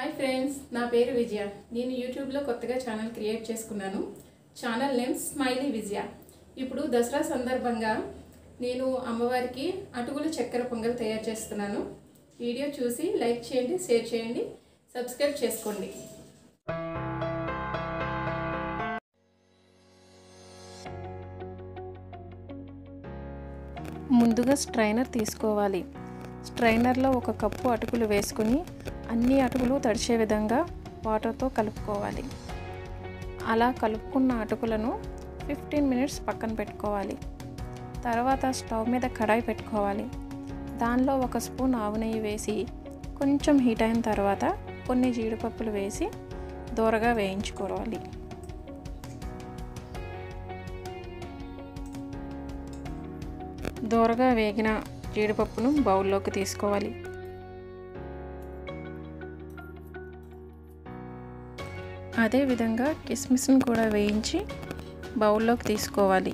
Hi friends, నా పేరు విజయ. నేను యూట్యూబ్లో కొత్తగా ఛానల్ క్రియేట్ చేసుకున్నాను. ఛానల్ నేమ్ స్మైలీ విజయ. ఇప్పుడు దసరా సందర్భంగా నేను అమ్మవారికి అటుకుల చక్కెర పొంగల్ తయారు చేస్తున్నాను. వీడియో చూసి లైక్ చేయండి, షేర్ చేయండి, సబ్స్క్రైబ్ చేసుకోండి. ముందుగా స్ట్రైనర్ తీసుకోవాలి. స్ట్రైనర్లో 1 కప్పు అటుకులు వేసుకుని అన్ని అటుకులు తడిచే విధంగా వాటర్తో కలుపుకోవాలి. అలా కలుపుకున్న అటుకులను 15 మినిట్స్ పక్కన పెట్టుకోవాలి. తర్వాత స్టవ్ మీద కడాయి పెట్టుకోవాలి. దానిలో 1 స్పూన్ ఆవు నెయ్యి వేసి కొంచెం హీట్ అయిన తర్వాత కొన్ని జీడిపప్పులు వేసి దోరగా వేయించుకోవాలి. దోరగా వేగిన జీడిపప్పును బౌల్లోకి తీసుకోవాలి. అదేవిధంగా కిస్మిస్ను కూడా వేయించి బౌల్లోకి తీసుకోవాలి.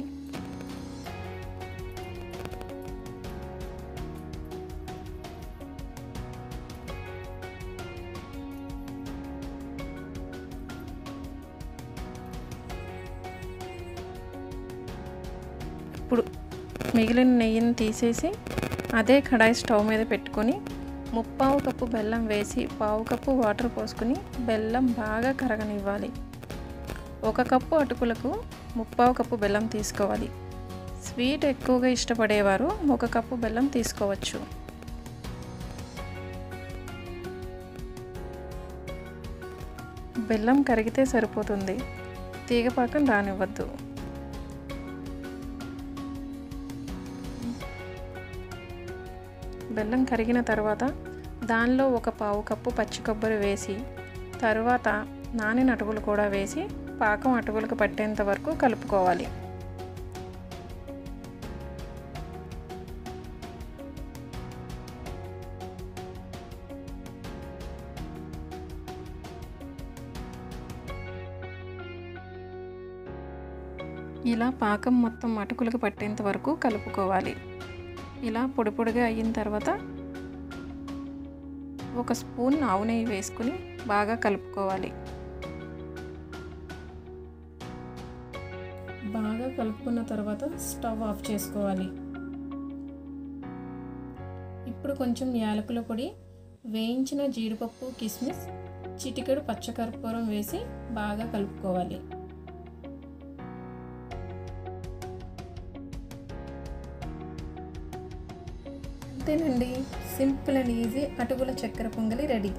ఇప్పుడు మిగిలిన నెయ్యిని తీసేసి అదే కడాయి స్టవ్ మీద పెట్టుకొని 1/4 కప్పు బెల్లం వేసి 1/2 కప్పు వాటర్ పోసుకొని బెల్లం బాగా కరగనివ్వాలి. 1 కప్పు అటుకులకు 1/4 కప్పు బెల్లం తీసుకోవాలి. స్వీట్ ఎక్కువగా ఇష్టపడేవారు 1 కప్పు బెల్లం తీసుకోవచ్చు. బెల్లం కరిగితే సరిపోతుంది, తీగపాకం రానివ్వద్దు. బెల్లం కరిగిన తర్వాత దానిలో 1/4 కప్పు పచ్చి కొబ్బరి వేసి తర్వాత నానిన అటుకులు కూడా వేసి పాకం అటుకులకు పట్టేంత వరకు కలుపుకోవాలి. ఇలా పాకం మొత్తం అటుకులకు పట్టేంత వరకు కలుపుకోవాలి. ఇలా పొడి పొడిగా అయిన తర్వాత 1 స్పూన్ ఆవు నెయ్యి వేసుకుని బాగా కలుపుకోవాలి. బాగా కలుపుకున్న తర్వాత స్టవ్ ఆఫ్ చేసుకోవాలి. ఇప్పుడు కొంచెం యాలకుల పొడి, వేయించిన జీడిపప్పు, కిస్మిస్, చిటికెడు పచ్చకర్పూరం వేసి బాగా కలుపుకోవాలి. అంతేనండి, సింపుల్ అండ్ ఈజీ అటుకుల చక్కెర పొంగలి రెడీ.